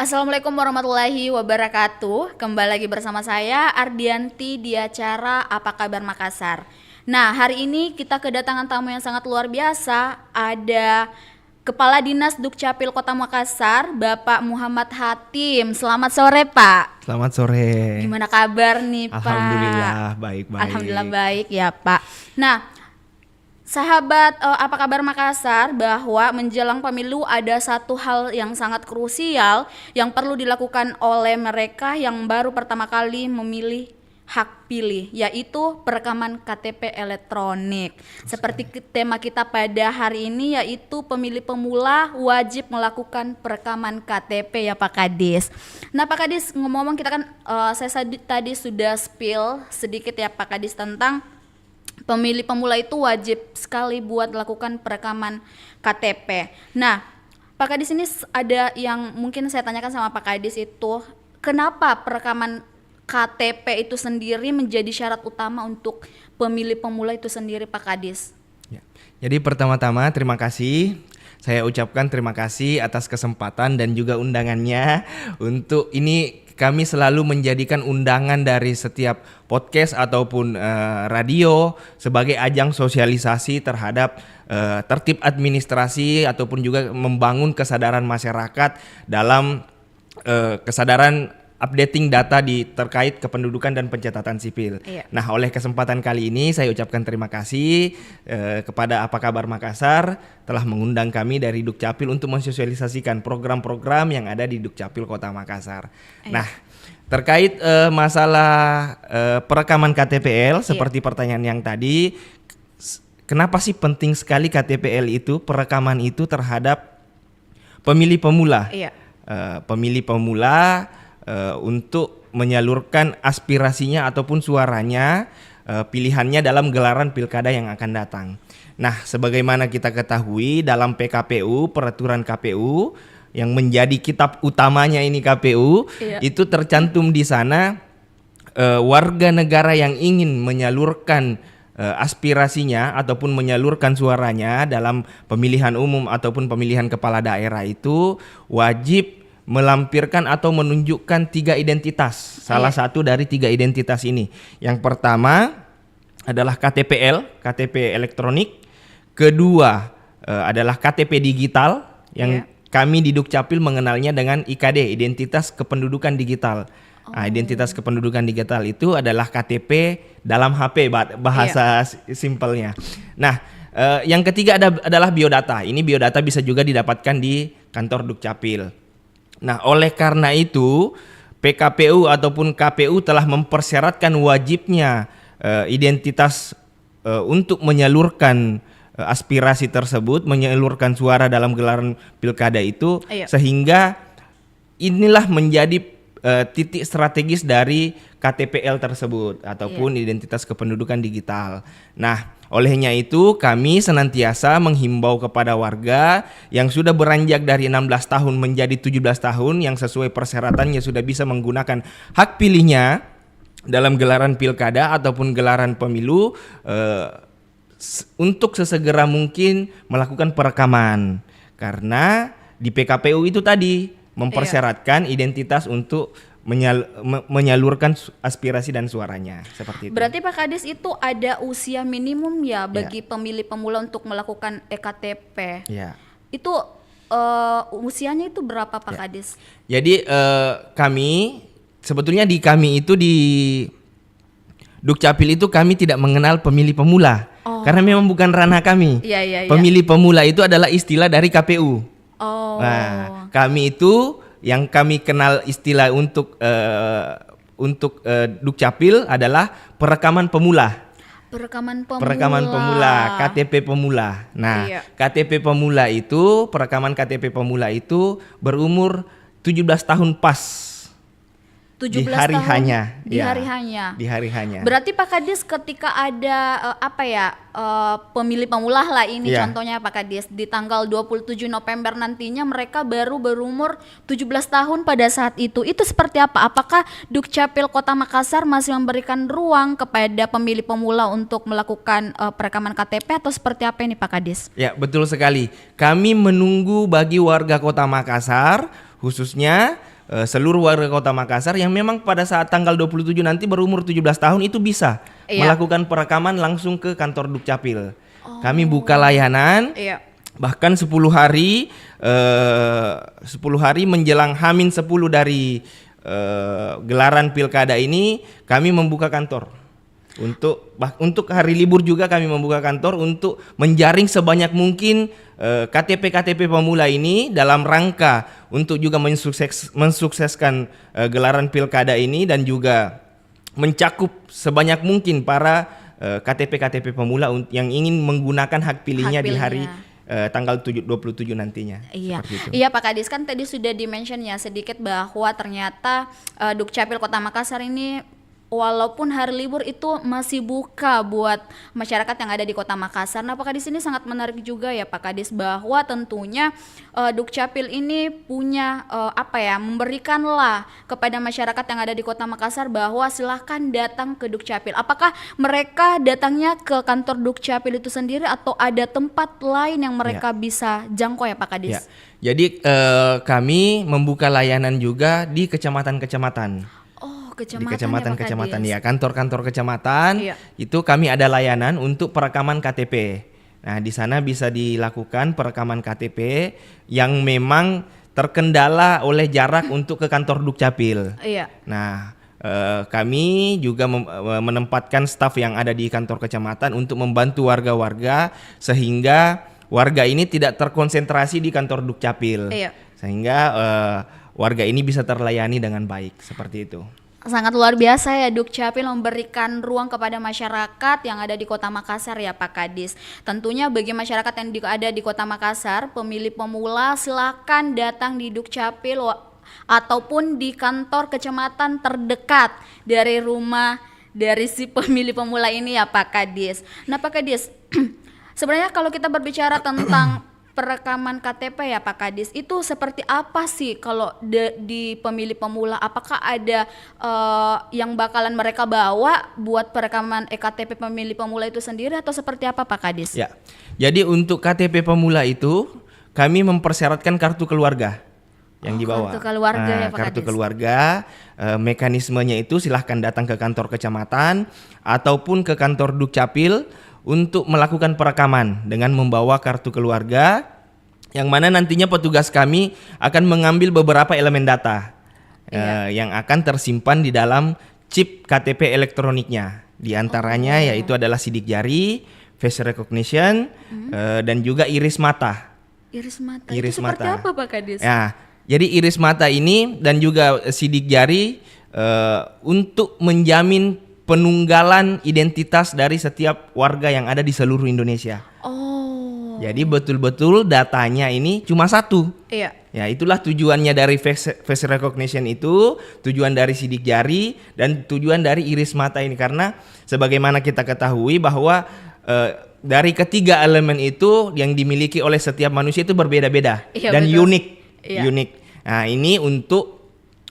Assalamualaikum warahmatullahi wabarakatuh. Kembali lagi bersama saya Ardianti di acara Apa Kabar Makassar. Nah, hari ini kita kedatangan tamu yang sangat luar biasa. Ada Kepala Dinas Dukcapil Kota Makassar, Bapak Muhammad Hatim. Selamat sore, Pak. Selamat sore. Gimana kabar nih, Pak? Alhamdulillah baik-baik. Alhamdulillah baik ya, Pak. Nah, sahabat Apa Kabar Makassar, bahwa menjelang pemilu ada satu hal yang sangat krusial yang perlu dilakukan oleh mereka yang baru pertama kali memilih hak pilih, yaitu perekaman KTP elektronik. Seperti tema kita pada hari ini, yaitu pemilih pemula wajib melakukan perekaman KTP ya Pak Kadis. Nah Pak Kadis, ngomong-ngomong kita kan tadi sudah spill sedikit ya Pak Kadis tentang pemilih pemula itu wajib sekali buat melakukan perekaman KTP. Nah, Pak Kadis ini ada yang mungkin saya tanyakan sama Pak Kadis itu, kenapa perekaman KTP itu sendiri menjadi syarat utama untuk pemilih pemula itu sendiri, Pak Kadis? Ya. Jadi pertama-tama terima kasih. Saya ucapkan terima kasih atas kesempatan dan juga undangannya. Untuk ini kami selalu menjadikan undangan dari setiap podcast ataupun radio sebagai ajang sosialisasi terhadap tertib administrasi ataupun juga membangun kesadaran masyarakat dalam kesadaran updating data terkait kependudukan dan pencatatan sipil. Iya. Nah, oleh kesempatan kali ini saya ucapkan terima kasih kepada Apa Kabar Makassar telah mengundang kami dari Dukcapil untuk mensosialisasikan program-program yang ada di Dukcapil Kota Makassar. Iya. Nah, terkait masalah perekaman KTPL seperti pertanyaan yang tadi, kenapa sih penting sekali KTPL itu, perekaman itu terhadap pemilih pemula? Iya. Pemilih pemula untuk menyalurkan aspirasinya ataupun suaranya, pilihannya dalam gelaran pilkada yang akan datang. Nah, sebagaimana kita ketahui dalam PKPU, peraturan KPU yang menjadi kitab utamanya ini KPU, iya, itu tercantum di sana warga negara yang ingin menyalurkan aspirasinya ataupun menyalurkan suaranya dalam pemilihan umum ataupun pemilihan kepala daerah itu wajib melampirkan atau menunjukkan 3 identitas. Salah satu dari 3 identitas ini. Yang pertama adalah KTPL, KTP elektronik. Kedua adalah KTP digital yang kami di Dukcapil mengenalnya dengan IKD, Identitas Kependudukan Digital. Nah, identitas kependudukan digital itu adalah KTP dalam HP, bahasa simpelnya. Nah, yang ketiga adalah biodata. Ini biodata bisa juga didapatkan di kantor Dukcapil. Nah, oleh karena itu PKPU ataupun KPU telah mempersyaratkan wajibnya identitas untuk menyalurkan aspirasi tersebut, menyalurkan suara dalam gelaran pilkada itu, sehingga inilah menjadi titik strategis dari KTPL tersebut ataupun identitas kependudukan digital. Nah, olehnya itu kami senantiasa menghimbau kepada warga yang sudah beranjak dari 16 tahun menjadi 17 tahun yang sesuai persyaratannya sudah bisa menggunakan hak pilihnya dalam gelaran pilkada ataupun gelaran pemilu untuk sesegera mungkin melakukan perekaman. Karena di PKPU itu tadi mempersyaratkan identitas untuk menyalurkan aspirasi dan suaranya, seperti itu. Berarti Pak Kadis itu ada usia minimum ya bagi pemilih pemula untuk melakukan eKTP. Ya. Itu usianya itu berapa Pak Kadis? Jadi kami sebetulnya di Dukcapil itu kami tidak mengenal pemilih pemula karena memang bukan ranah kami. Pemilih pemula itu adalah istilah dari KPU. Nah, kami itu yang kami kenal istilah untuk Dukcapil adalah perekaman pemula. Perekaman pemula, KTP pemula. Nah, KTP pemula itu, perekaman KTP pemula itu berumur 17 tahun pas. 17 di hari tahun hanya. Di hari hanya. Di hari hanya. Berarti Pak Kadis ketika ada pemilih pemula lah ini contohnya Pak Kadis di tanggal 27 November nantinya mereka baru berumur 17 tahun pada saat itu. Itu seperti apa? Apakah Dukcapil Kota Makassar masih memberikan ruang kepada pemilih pemula untuk melakukan perekaman KTP atau seperti apa ini Pak Kadis? Ya, betul sekali. Kami menunggu bagi warga Kota Makassar khususnya seluruh warga Kota Makassar yang memang pada saat tanggal 27 nanti berumur 17 tahun itu bisa melakukan perekaman langsung ke kantor Dukcapil. Kami buka layanan. Bahkan 10 hari 10 hari menjelang H-10 dari gelaran pilkada ini kami membuka kantor. Untuk hari libur juga kami membuka kantor untuk menjaring sebanyak mungkin KTP pemula ini dalam rangka untuk juga mensukseskan gelaran pilkada ini dan juga mencakup sebanyak mungkin para KTP pemula yang ingin menggunakan hak pilihnya di hari tanggal 27 nantinya. Iya Pak Kadis, kan tadi sudah di-mention ya sedikit bahwa ternyata Dukcapil Kota Makassar ini walaupun hari libur itu masih buka buat masyarakat yang ada di Kota Makassar. Nah, Pak Kadis, ini sangat menarik juga ya Pak Kadis, bahwa tentunya Dukcapil ini punya memberikanlah kepada masyarakat yang ada di Kota Makassar bahwa silahkan datang ke Dukcapil. Apakah mereka datangnya ke kantor Dukcapil itu sendiri atau ada tempat lain yang mereka bisa jangkau ya Pak Kadis? Jadi kami membuka layanan juga di kecamatan-kecamatan. Di kecamatan-kecamatan ya, kantor-kantor kecamatan itu kami ada layanan untuk perekaman KTP. Nah, di sana bisa dilakukan perekaman KTP yang memang terkendala oleh jarak untuk ke kantor Dukcapil. Nah, kami juga menempatkan staf yang ada di kantor kecamatan untuk membantu warga-warga sehingga warga ini tidak terkonsentrasi di kantor Dukcapil. Sehingga warga ini bisa terlayani dengan baik, seperti itu. Sangat luar biasa ya Dukcapil memberikan ruang kepada masyarakat yang ada di Kota Makassar ya Pak Kadis. Tentunya bagi masyarakat yang ada di Kota Makassar, pemilih pemula silakan datang di Dukcapil ataupun di kantor kecamatan terdekat dari rumah dari si pemilih pemula ini ya Pak Kadis. Nah Pak Kadis, sebenarnya kalau kita berbicara tentang perekaman KTP ya Pak Kadis, itu seperti apa sih kalau di pemilih pemula? Apakah ada yang bakalan mereka bawa buat perekaman KTP pemilih pemula itu sendiri atau seperti apa Pak Kadis? Ya, jadi untuk KTP pemula itu kami mempersyaratkan kartu keluarga yang dibawa. Kartu keluarga ya Pak kartu Kadis. keluarga, mekanismenya itu silahkan datang ke kantor kecamatan ataupun ke kantor Dukcapil untuk melakukan perekaman dengan membawa kartu keluarga, yang mana nantinya petugas kami akan mengambil beberapa elemen data yang akan tersimpan di dalam chip KTP elektroniknya. Di antaranya yaitu adalah sidik jari, face recognition, dan juga iris mata. Iris mata. Iris itu seperti mata. apa Pak Kadis? Ya, jadi iris mata ini dan juga sidik jari untuk menjamin penunggalan identitas dari setiap warga yang ada di seluruh Indonesia. Jadi betul-betul datanya ini cuma satu. Ya, itulah tujuannya dari face recognition itu, tujuan dari sidik jari dan tujuan dari iris mata ini, karena sebagaimana kita ketahui bahwa dari ketiga elemen itu yang dimiliki oleh setiap manusia itu berbeda-beda dan unik. Nah, ini untuk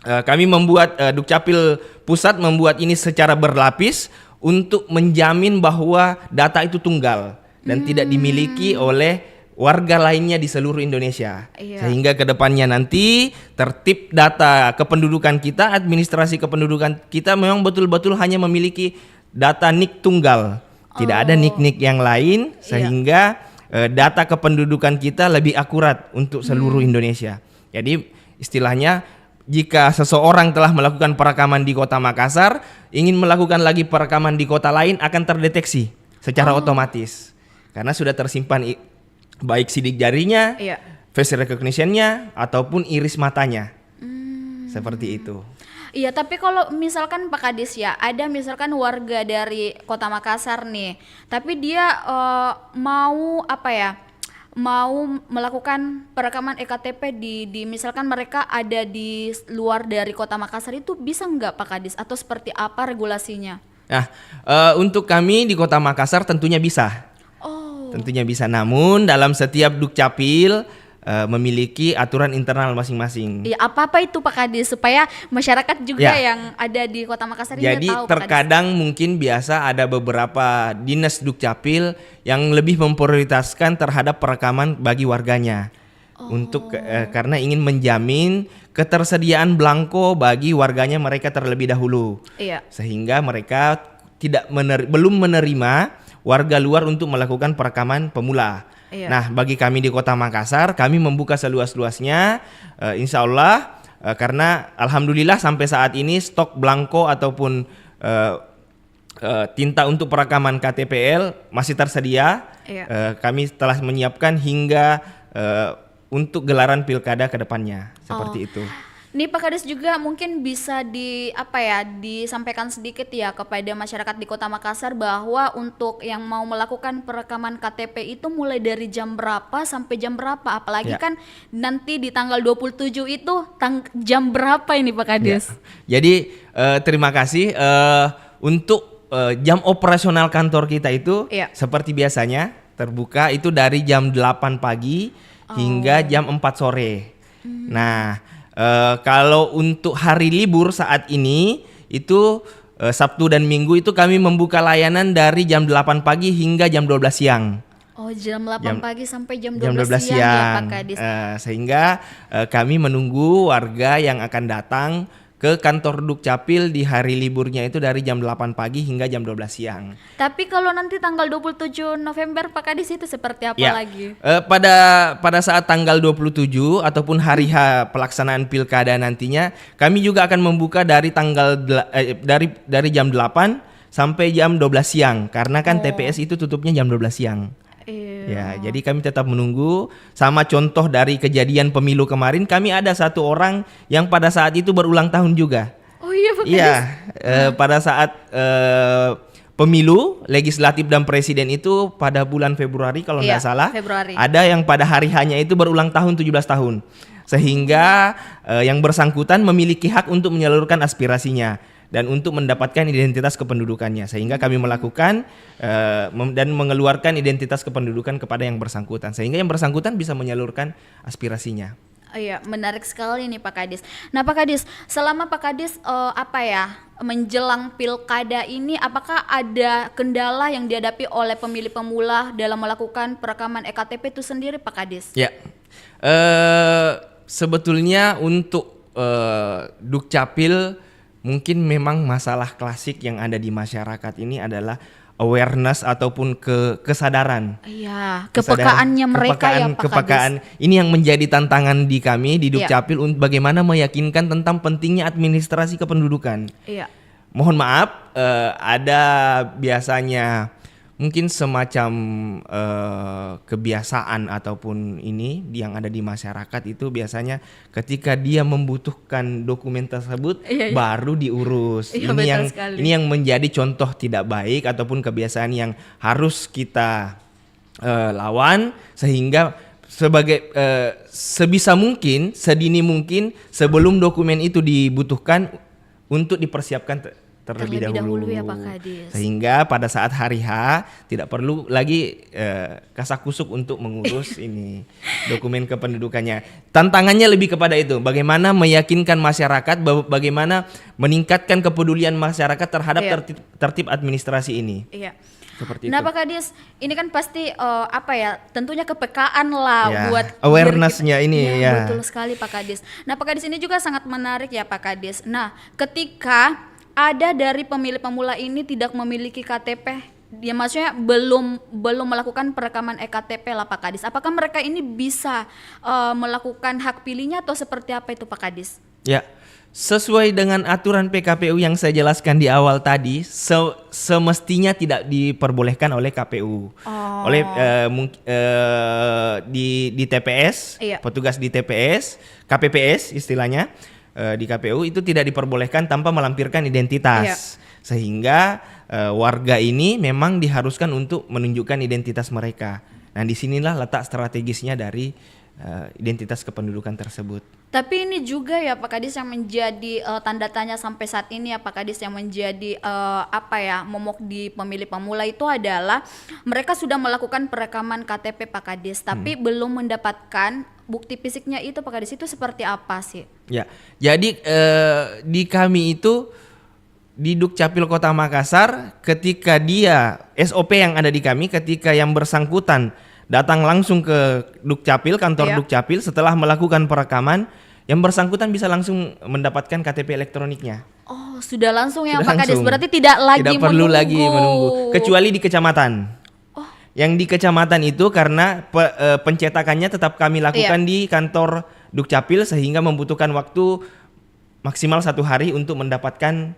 kami membuat Dukcapil Pusat membuat ini secara berlapis untuk menjamin bahwa data itu tunggal dan tidak dimiliki oleh warga lainnya di seluruh Indonesia. Sehingga kedepannya nanti tertib data kependudukan kita, administrasi kependudukan kita memang betul-betul hanya memiliki data NIK tunggal. Tidak ada NIK-NIK yang lain, sehingga data kependudukan kita lebih akurat untuk seluruh Indonesia. Jadi istilahnya, jika seseorang telah melakukan perekaman di Kota Makassar, ingin melakukan lagi perekaman di kota lain akan terdeteksi secara otomatis. Karena sudah tersimpan baik sidik jarinya, face recognition-nya, ataupun iris matanya. Seperti itu. Iya, tapi kalau misalkan Pak Kadis ya, ada misalkan warga dari Kota Makassar nih, tapi dia mau melakukan perekaman ektp di misalkan mereka ada di luar dari Kota Makassar, itu bisa nggak Pak Kadis atau seperti apa regulasinya? Nah, untuk kami di Kota Makassar tentunya bisa. Tentunya bisa, namun dalam setiap Dukcapil memiliki aturan internal masing-masing. Iya, apa itu Pak Kadis supaya masyarakat juga yang ada di Kota Makassar ini jadi tahu. Jadi terkadang mungkin biasa ada beberapa dinas Dukcapil yang lebih memprioritaskan terhadap perekaman bagi warganya. untuk karena ingin menjamin ketersediaan belangko bagi warganya mereka terlebih dahulu. Iya. Sehingga mereka belum menerima warga luar untuk melakukan perekaman pemula. Iya. Nah, bagi kami di Kota Makassar, kami membuka seluas-luasnya, insya Allah, karena alhamdulillah sampai saat ini stok belangko ataupun tinta untuk perekaman KTPL masih tersedia. Iya. Kami telah menyiapkan hingga untuk gelaran pilkada ke depannya, seperti itu. Nih Pak Kades juga mungkin bisa disampaikan sedikit ya kepada masyarakat di Kota Makassar bahwa untuk yang mau melakukan perekaman KTP itu mulai dari jam berapa sampai jam berapa, apalagi Ya. kan nanti di tanggal 27 itu jam berapa ini Pak Kades? Ya. Jadi terima kasih untuk jam operasional kantor kita itu Iya. seperti biasanya terbuka itu dari jam 8 pagi hingga jam 4 sore. Nah, kalau untuk hari libur saat ini itu Sabtu dan Minggu itu kami membuka layanan dari jam 8 pagi hingga jam 12 siang. Oh, jam 8 pagi sampai jam 12, Jam 12 siang, ya Pak siang. Kades. Sehingga kami menunggu warga yang akan datang ke kantor Dukcapil di hari liburnya itu dari jam 8 pagi hingga jam 12 siang. Tapi kalau nanti tanggal 27 November Pak Kades itu seperti apa Ya, lagi? pada saat tanggal 27 ataupun hari H pelaksanaan pilkada nantinya, kami juga akan membuka dari dari jam 8 sampai jam 12 siang karena kan TPS itu tutupnya jam 12 siang. Ya, jadi kami tetap menunggu. Sama contoh dari kejadian pemilu kemarin, kami ada satu orang yang pada saat itu berulang tahun juga. Oh iya Pak Kades. Iya, pada saat pemilu legislatif dan presiden itu pada bulan Februari kalau Iya, nggak salah, Februari. ada yang pada hari hanya itu berulang tahun 17 tahun. Sehingga yang bersangkutan memiliki hak untuk menyalurkan aspirasinya dan untuk mendapatkan identitas kependudukannya, sehingga kami melakukan dan mengeluarkan identitas kependudukan kepada yang bersangkutan, sehingga yang bersangkutan bisa menyalurkan aspirasinya. Oh iya, menarik sekali nih Pak Kades. Nah Pak Kades, selama Pak Kades menjelang pilkada ini, apakah ada kendala yang dihadapi oleh pemilih pemula dalam melakukan perekaman EKTP itu sendiri Pak Kades? Ya, sebetulnya untuk Dukcapil mungkin memang masalah klasik yang ada di masyarakat ini adalah awareness ataupun kesadaran. Iya, kepekaannya mereka ya Pak kepekaan. Ini yang menjadi tantangan di kami di Iya. Dukcapil untuk bagaimana meyakinkan tentang pentingnya administrasi kependudukan. Iya. Mohon maaf, ada biasanya mungkin semacam kebiasaan ataupun ini yang ada di masyarakat itu biasanya ketika dia membutuhkan dokumen tersebut Iya. baru diurus. Iya, betul sekali. Ini yang menjadi contoh tidak baik ataupun kebiasaan yang harus kita lawan, sehingga sebisa mungkin, sedini mungkin sebelum dokumen itu dibutuhkan untuk dipersiapkan terlebih dahulu ya Pak Kades. sehingga pada saat hari H tidak perlu lagi kasakusuk untuk mengurus ini dokumen kependudukannya. Tantangannya lebih kepada itu, bagaimana meyakinkan masyarakat, bagaimana meningkatkan kepedulian masyarakat terhadap Iya. tertib administrasi ini. Iya. Seperti Nah itu. Pak Kades, ini kan pasti tentunya kepekaan lah Ya, buat awareness-nya ini, ya. Betul sekali Pak Kades. Nah Pak Kades, ini juga sangat menarik ya Pak Kades. Nah ketika ada dari pemilih pemula ini tidak memiliki KTP, dia maksudnya belum melakukan perekaman EKTP lah Pak Kades. Apakah mereka ini bisa melakukan hak pilihnya atau seperti apa itu Pak Kades? Ya, sesuai dengan aturan PKPU yang saya jelaskan di awal tadi, semestinya tidak diperbolehkan oleh KPU, oleh di TPS, Iya. petugas di TPS, KPPS istilahnya di KPU itu tidak diperbolehkan tanpa melampirkan identitas, Iya. sehingga warga ini memang diharuskan untuk menunjukkan identitas mereka. Nah, disinilah letak strategisnya dari identitas kependudukan tersebut. Tapi ini juga ya Pak Kades yang menjadi tanda tanya sampai saat ini ya Pak Kades, yang menjadi momok di pemilih pemula itu adalah mereka sudah melakukan perekaman KTP Pak Kades, tapi belum mendapatkan bukti fisiknya itu Pak Kades. Itu seperti apa sih? Ya, jadi di kami itu di Dukcapil Kota Makassar, ketika dia SOP yang ada di kami, ketika yang bersangkutan datang langsung ke Dukcapil, kantor Iya. Dukcapil setelah melakukan perekaman, yang bersangkutan bisa langsung mendapatkan KTP elektroniknya. Oh, sudah langsung ya Sudah Pak Kades. langsung. Berarti tidak lagi Tidak perlu lagi menunggu, kecuali di kecamatan. Oh. Yang di kecamatan itu karena pencetakannya tetap kami lakukan Iya. di kantor Dukcapil sehingga membutuhkan waktu maksimal 1 hari untuk mendapatkan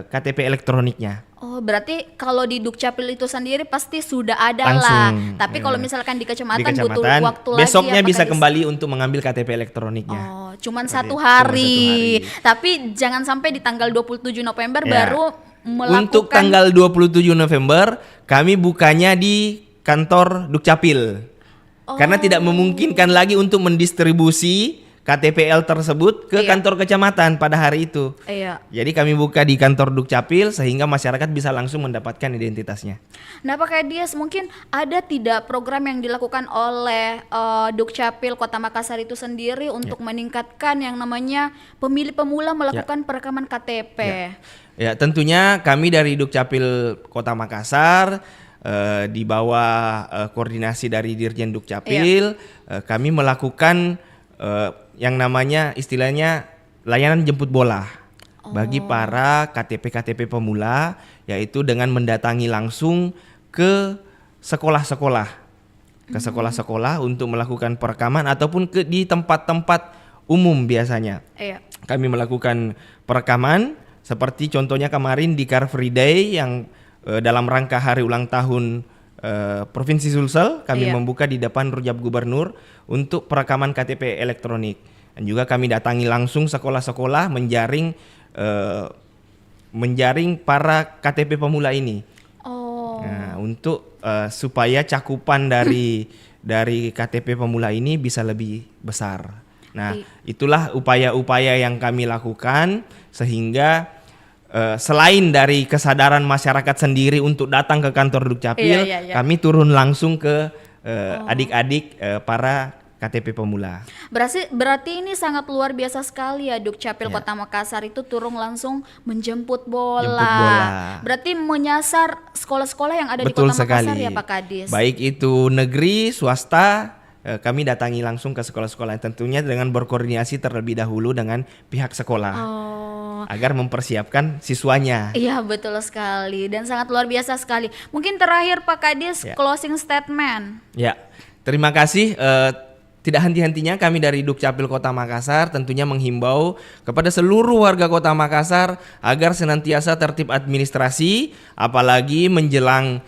KTP elektroniknya. Oh, berarti kalau di Dukcapil itu sendiri pasti sudah ada Langsung, lah. Tapi ya. kalau misalkan di Di kecamatan butuh kecamatan, waktu lagi besoknya ya, Pak bisa Kades? kembali untuk mengambil KTP elektroniknya. Oh, cuman Seperti satu itu. hari. Cuma 1 hari. Tapi jangan sampai di tanggal 27 November Ya. baru melakukan. Untuk tanggal 27 November kami bukanya di kantor Dukcapil. Karena tidak memungkinkan lagi untuk mendistribusi KTPL tersebut ke Iya. kantor kecamatan pada hari itu. Iya. Jadi kami buka di kantor Dukcapil sehingga masyarakat bisa langsung mendapatkan identitasnya. Nah, Pak Kades, mungkin ada tidak program yang dilakukan oleh Dukcapil Kota Makassar itu sendiri untuk meningkatkan yang namanya pemilih pemula melakukan perekaman KTP? Ya, tentunya kami dari Dukcapil Kota Makassar di bawah koordinasi dari Dirjen Dukcapil, kami melakukan yang namanya istilahnya layanan jemput bola bagi para KTP pemula, yaitu dengan mendatangi langsung ke sekolah-sekolah, untuk melakukan perekaman ataupun di tempat-tempat umum biasanya. Iya. Kami melakukan perekaman seperti contohnya kemarin di Car Free Day yang dalam rangka hari ulang tahun Provinsi Sulsel, kami Iya. membuka di depan Rujab Gubernur untuk perekaman KTP elektronik. Dan juga kami datangi langsung sekolah-sekolah menjaring para KTP pemula ini. Oh. Nah, untuk supaya cakupan dari KTP pemula ini bisa lebih besar. Nah, itulah upaya-upaya yang kami lakukan sehingga selain dari kesadaran masyarakat sendiri untuk datang ke kantor Dukcapil, Iya. kami turun langsung ke adik-adik para KTP pemula. Berarti ini sangat luar biasa sekali ya, Dukcapil Kota Makassar itu turun langsung menjemput bola. Jemput bola. Berarti menyasar sekolah-sekolah yang ada Betul di Kota Makassar sekali. ya, Pak Kades. Baik itu negeri, swasta, kami datangi langsung ke sekolah-sekolah, tentunya dengan berkoordinasi terlebih dahulu dengan pihak sekolah. Agar mempersiapkan siswanya. Iya, betul sekali dan sangat luar biasa sekali. Mungkin terakhir Pak Kades, closing statement. Ya, terima kasih. Tidak henti-hentinya kami dari Dukcapil Kota Makassar tentunya menghimbau kepada seluruh warga Kota Makassar agar senantiasa tertib administrasi, apalagi menjelang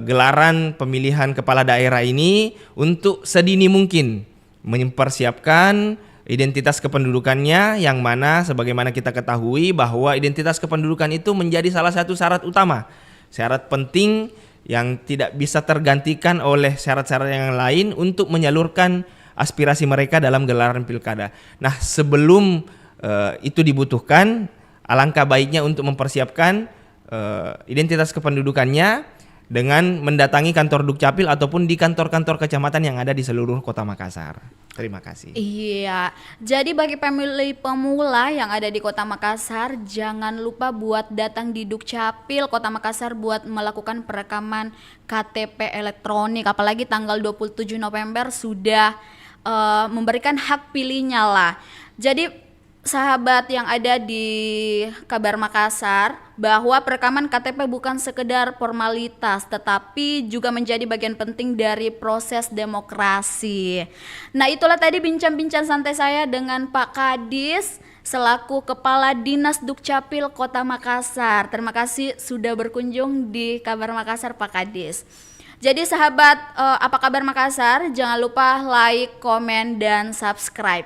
gelaran pemilihan kepala daerah ini untuk sedini mungkin mempersiapkan identitas kependudukannya, yang mana sebagaimana kita ketahui bahwa identitas kependudukan itu menjadi salah satu syarat utama, syarat penting yang tidak bisa tergantikan oleh syarat-syarat yang lain untuk menyalurkan aspirasi mereka dalam gelaran pilkada. Nah, sebelum itu dibutuhkan, alangkah baiknya untuk mempersiapkan identitas kependudukannya dengan mendatangi kantor Dukcapil ataupun di kantor-kantor kecamatan yang ada di seluruh Kota Makassar. Terima kasih. Iya, jadi bagi pemilih pemula yang ada di Kota Makassar, jangan lupa buat datang di Dukcapil Kota Makassar buat melakukan perekaman KTP elektronik. Apalagi tanggal 27 November sudah memberikan hak pilihnya lah. Jadi sahabat yang ada di Kabar Makassar, bahwa perekaman KTP bukan sekedar formalitas tetapi juga menjadi bagian penting dari proses demokrasi. Nah, itulah tadi bincang-bincang santai saya dengan Pak Kadis selaku Kepala Dinas Dukcapil Kota Makassar. Terima kasih sudah berkunjung di Kabar Makassar, Pak Kadis. Jadi sahabat apa kabar Makassar, jangan lupa like, komen, dan subscribe.